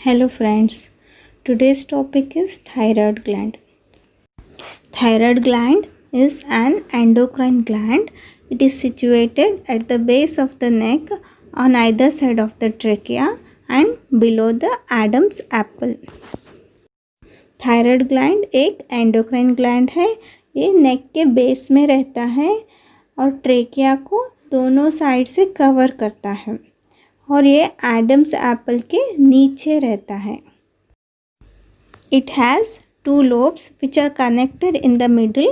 Hello friends, today's topic is thyroid gland. Thyroid gland is an endocrine gland. It is situated at the base of the neck on either side of the trachea and below the Adam's apple. Thyroid gland एक endocrine gland है। ये नेक के base में रहता है और trachea को दोनों साइड से कवर करता है और ये एडम्स एप्पल के नीचे रहता है। It has two lobes which are connected in the middle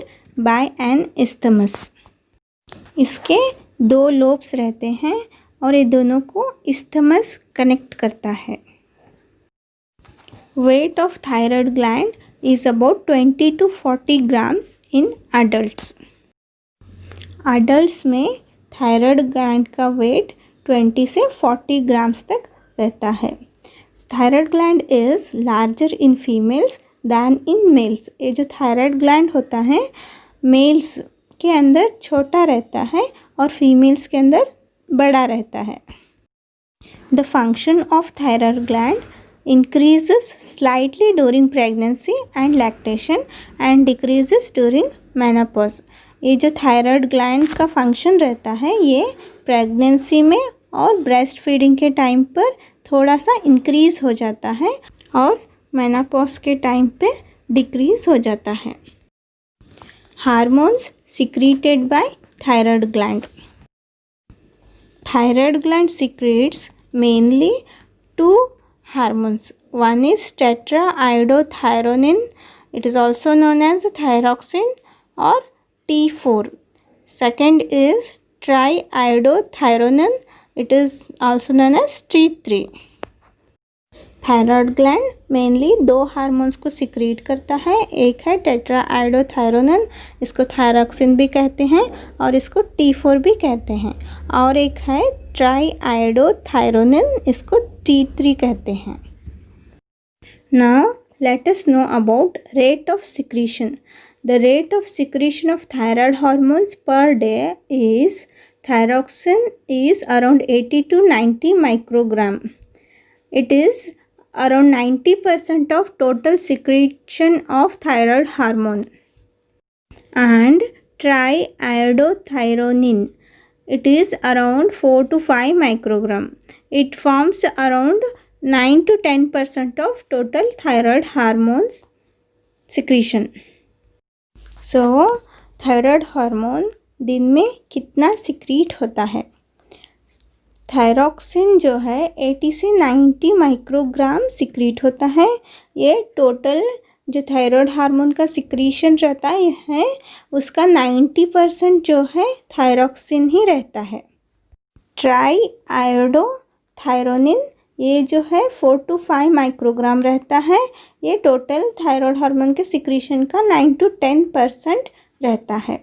by an isthmus. इसके दो लोब्स रहते हैं और ये दोनों को isthmus कनेक्ट करता है। Weight of thyroid gland is about 20 to 40 grams in adults. Adults में thyroid gland का weight 20 से 40 grams तक रहता है। Thyroid gland is larger in females than in males. ये जो thyroid gland होता है मेल्स के अंदर छोटा रहता है और फीमेल्स के अंदर बड़ा रहता है। The function of thyroid gland increases slightly during pregnancy and lactation and decreases during menopause. ये जो थायराइड ग्लैंड का फंक्शन रहता है ये प्रेगनेंसी में और ब्रेस्ट फीडिंग के टाइम पर थोड़ा सा इंक्रीज हो जाता है और मेनोपॉज के टाइम पे डिक्रीज हो जाता है। Hormones secreted by thyroid gland. Thyroid gland secretes mainly two hormones. One is tetraiodothyronin. It is also known as thyroxine or T4. Second is triiodothyronin. It is also known as T3. Thyroid gland mainly दो hormones को secrete करता है। एक है tetraiodothyronine, इसको thyroxine भी कहते हैं और इसको T4 भी कहते हैं, और एक है ट्राइआयोडोथायरोनिन, इसको T3 कहते हैं। Now let us know about rate of secretion. The rate of secretion of thyroid hormones per day is thyroxine is around 80 to 90 microgram. It is around 90% of total secretion of thyroid hormone. And triiodothyronin, it is around 4 to 5 microgram. It forms around 9 to 10% of total thyroid hormones secretion. So thyroid hormone दिन में कितना secrete होता है? Thyroxine जो है 80 से 90 microgram secrete होता है। ये टोटल जो थायराइड हार्मोन का सिक्रीशन रहता है उसका 90% जो है थायरॉक्सिन ही रहता है। ट्राइआयोडोथायरोनिन ये जो है 4 to 5 माइक्रोग्राम रहता है। ये टोटल थायराइड हार्मोन के सिक्रीशन का 9 to 10% रहता है।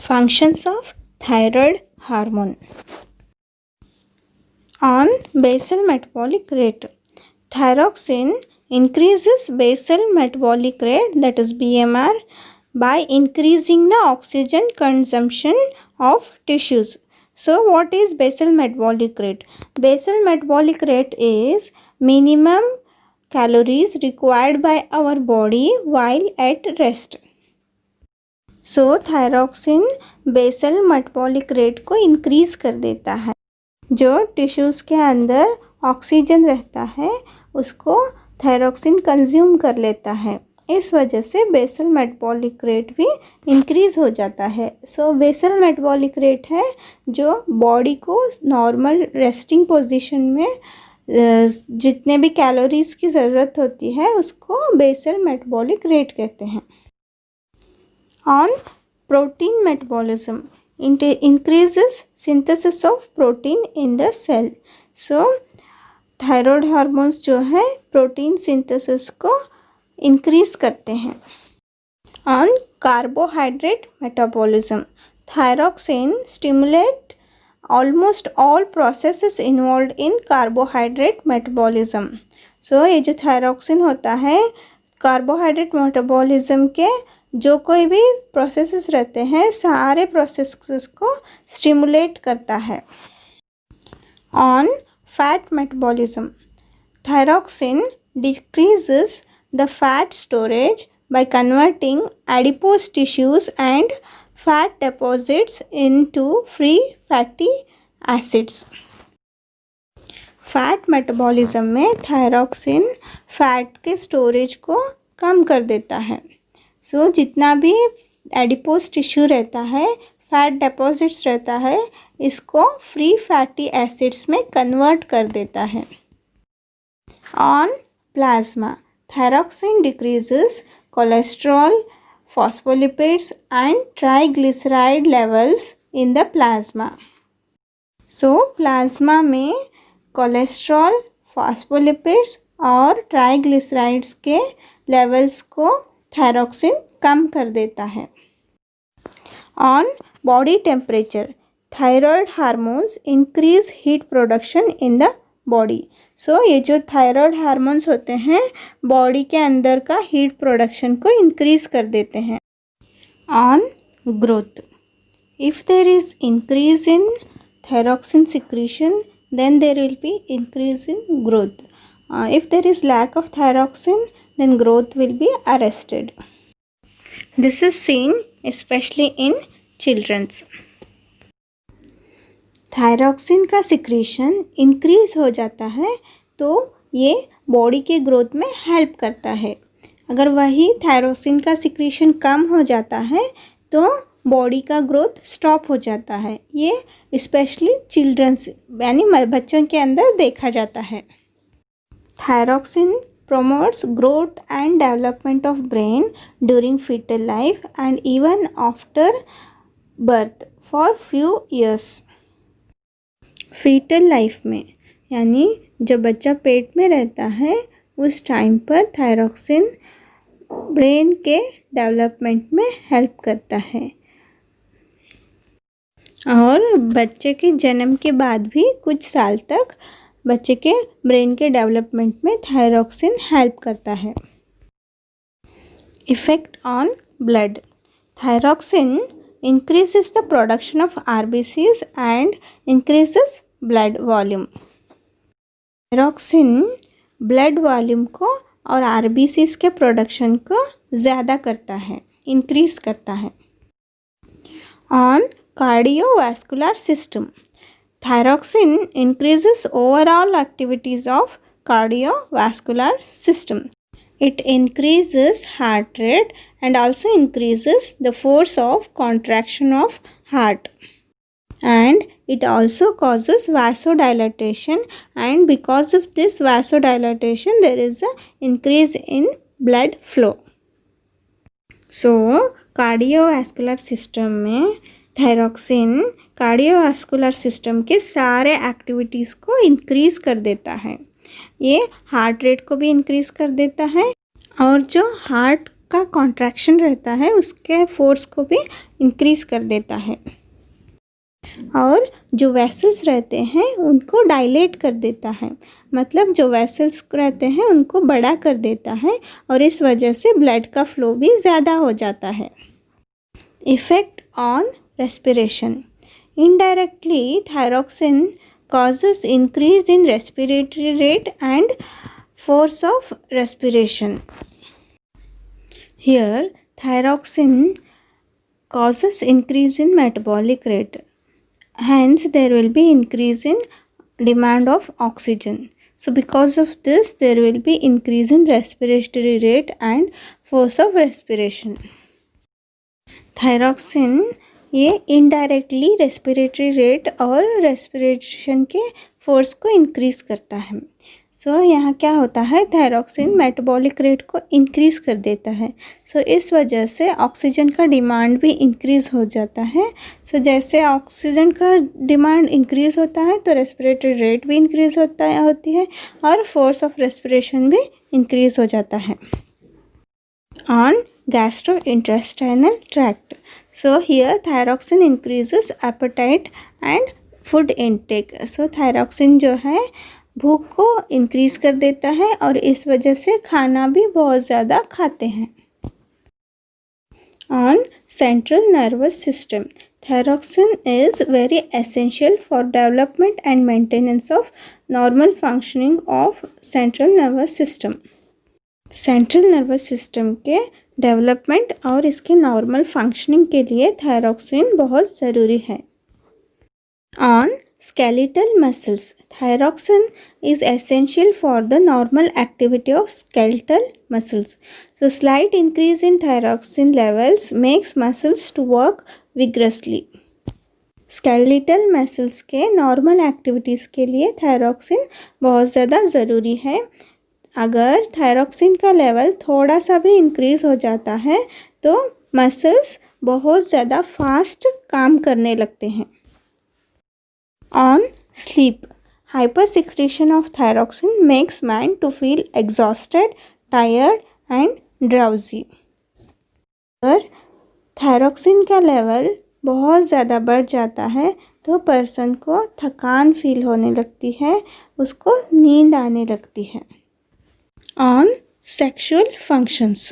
Functions of thyroid hormone. On basal metabolic rate, thyroxine increases basal metabolic rate, that is BMR, by increasing the oxygen consumption of tissues. So what is basal metabolic rate? Basal metabolic rate is minimum calories required by our body while at rest. So thyroxine basal metabolic rate को increase कर देता है। जो tissues के अंदर oxygen रहता है उसको थायरॉक्सिन कंज्यूम कर लेता है, इस वजह से बेसल मेटाबॉलिक रेट भी इंक्रीज़ हो जाता है। सो बेसल मेटाबॉलिक रेट है जो बॉडी को नॉर्मल रेस्टिंग पोजीशन में जितने भी कैलोरीज़ की ज़रूरत होती है उसको बेसल मेटाबॉलिक रेट कहते हैं। On protein metabolism, increases synthesis of protein in the cell. So thyroid hormones जो है प्रोटीन सिंथेसिस को इंक्रीज करते हैं। On carbohydrate metabolism, thyroxine stimulate almost all processes involved in carbohydrate metabolism. So ये जो thyroxine होता है कार्बोहाइड्रेट मेटाबॉलिज्म के जो कोई भी प्रोसेसेस रहते हैं सारे प्रोसेसेस को स्टिमुलेट करता है। On fat metabolism, Thyroxine decreases the fat storage by converting adipose tissues and fat deposits into free fatty acids. Fat metabolism में थायरॉक्सिन फैट के स्टोरेज को कम कर देता है. सो जितना भी एडिपोज टिश्यू रहता है, फैट डिपॉजिट्स रहता है, इसको फ्री फैटी एसिड्स में कन्वर्ट कर देता है. On plasma, thyroxine decreases cholesterol, phospholipids and triglyceride levels in the plasma. So plasma में कोलेस्ट्रॉल, फॉस्फोलिपिड्स और ट्राइग्लिसराइड्स के लेवल्स को थायरॉक्सिन कम कर देता है. On body temperature, thyroid hormones increase heat production in the body. So ये जो थायराइड हार्मोन्स होते हैं बॉडी के अंदर का हीट प्रोडक्शन को इंक्रीज कर देते हैं. On growth, if there is increase in thyroxine secretion, then there will be increase in growth. If there is lack of thyroxine, then growth will be arrested. This is seen especially in children. Thyroxine का secretion increase हो जाता है तो ये body के growth में help करता है. अगर वही थायरॉक्सिन का सिक्रीशन कम हो जाता है तो बॉडी का ग्रोथ स्टॉप हो जाता है. ये स्पेशली चिल्ड्रंस यानी बच्चों के अंदर देखा जाता है. Thyroxine promotes growth and development of brain during fetal life and even after birth for few years. fetal life में यानी जब बच्चा पेट में रहता है उस टाइम पर थायरॉक्सिन ब्रेन के डेवलपमेंट में हेल्प करता है और बच्चे के जन्म के बाद भी कुछ साल तक बच्चे के ब्रेन के डेवलपमेंट में थायरॉक्सिन हेल्प करता है. Effect on blood, thyroxine increases the production of RBCs and increases blood volume. Thyroxine blood volume को और RBCs के प्रोडक्शन को ज़्यादा करता है, इंक्रीज करता है. On cardiovascular system, thyroxine increases overall activities of cardiovascular system. It increases heart rate and also increases the force of contraction of heart. And it also causes vasodilatation, and because of this vasodilatation there is an increase in blood flow. So cardiovascular system में thyroxine cardiovascular system के सारे activities को increase कर देता है. ये heart rate को भी इंक्रीज कर देता है और जो हार्ट का कॉन्ट्रैक्शन रहता है उसके फोर्स को भी इंक्रीज कर देता है और जो वेसल्स रहते हैं उनको डायलेट कर देता है. मतलब जो वेसल्स रहते हैं उनको बड़ा कर देता है और इस वजह से ब्लड का फ्लो भी ज़्यादा हो जाता है. Effect on respiration, indirectly thyroxine causes increase in respiratory rate and force of respiration. Here thyroxine causes increase in metabolic rate, hence there will be increase in demand of oxygen. So because of this there will be increase in respiratory rate and force of respiration. Thyroxine ये indirectly respiratory rate और respiration के force को increase करता है. सो यहाँ क्या होता है, थायरॉक्सिन मेटाबॉलिक रेट को इंक्रीज़ कर देता है. सो इस वजह से ऑक्सीजन का डिमांड भी इंक्रीज़ हो जाता है. सो जैसे ऑक्सीजन का डिमांड इंक्रीज़ होता है तो रेस्पिरेटरी रेट भी इंक्रीज़ होती है और फोर्स ऑफ रेस्पिरेशन भी इंक्रीज़ हो जाता है. On gastrointestinal tract, so here thyroxine increases appetite and food intake. so thyroxine जो है भूख को इंक्रीज कर देता है और इस वजह से खाना भी बहुत ज़्यादा खाते हैं. On central nervous system, Thyroxine is very essential for development and maintenance of normal functioning of central nervous system. Central nervous system के डेवलपमेंट और इसके नॉर्मल फंक्शनिंग के लिए थायरॉक्सिन बहुत ज़रूरी है. On skeletal muscles, thyroxine is essential for the normal activity of skeletal muscles. So slight increase in thyroxine levels makes muscles to work vigorously. skeletal muscles के normal activities के लिए thyroxine बहुत ज़्यादा ज़रूरी है. अगर थायरॉक्सिन का लेवल थोड़ा सा भी इंक्रीज़ हो जाता है तो मसल्स बहुत ज़्यादा फास्ट काम करने लगते हैं. On sleep, hyper secretion of thyroxine makes mind to feel exhausted, tired and drowsy. अगर थायरॉक्सिन का लेवल बहुत ज़्यादा बढ़ जाता है तो पर्सन को थकान फील होने लगती है, उसको नींद आने लगती है. On sexual functions,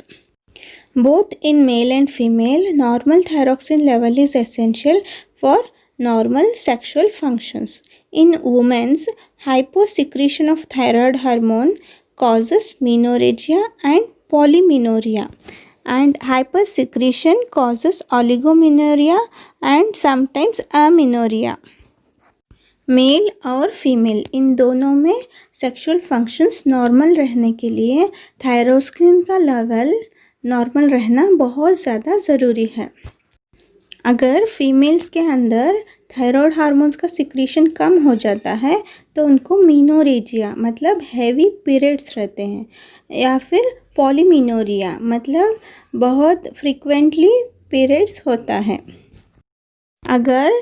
both in male and female, normal thyroxine level is essential for normal sexual functions. In women's, hyposecretion of thyroid hormone causes menorrhagia and polymenorrhea, and hypersecretion causes oligomenorrhea and sometimes amenorrhea. Male और female इन दोनों में sexual functions normal रहने के लिए thyroxine का level normal रहना बहुत ज़्यादा ज़रूरी है. अगर फीमेल्स के अंदर थायराइड हार्मोन्स का सिक्रीशन कम हो जाता है तो उनको मीनोरेजिया मतलब हैवी पीरियड्स रहते हैं, या फिर पॉलीमिनोरिया मतलब बहुत फ्रीक्वेंटली पीरियड्स होता है. अगर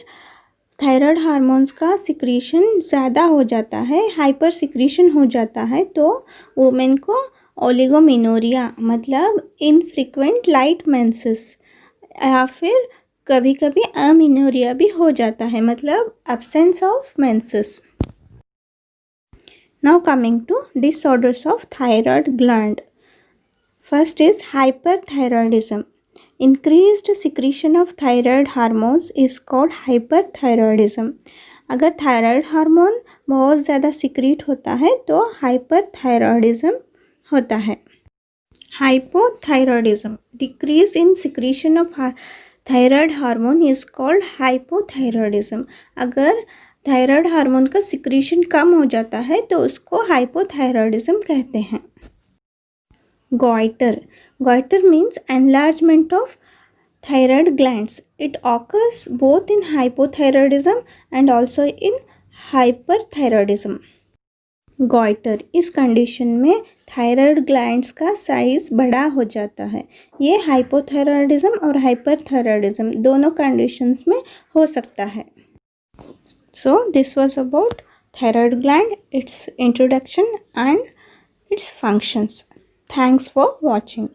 थायराइड हार्मोन्स का सिक्रीशन ज़्यादा हो जाता है, हाइपर सिक्रीशन हो जाता है, तो वुमेन को ओलिगोमेनोरिया मतलब इनफ्रीक्वेंट लाइट मेंसेस या फिर कभी कभी अमेनोरिया भी हो जाता है, मतलब absence of menses. Now coming to disorders of thyroid gland. First is hyperthyroidism. Increased secretion of thyroid hormones is called hyperthyroidism. अगर थायराइड हार्मोन बहुत ज़्यादा सिक्रीट होता है तो हाइपरथायराइडिज्म होता है. Hypothyroidism, decrease in secretion of thyroid hormone is called hypothyroidism. अगर thyroid hormone का सिक्रीशन कम हो जाता है तो उसको हाइपोथायराइडिज्म कहते हैं. Goiter. Goiter means enlargement of thyroid glands. It occurs both in hypothyroidism and also in hyperthyroidism. Goiter इस कंडीशन में थायराइड ग्लैंड्स का साइज बड़ा हो जाता है. ये हाइपोथायराइडिज्म और हाइपरथायराइडिज्म दोनों कंडीशंस में हो सकता है. So this was about thyroid gland, its introduction and its functions. Thanks for watching.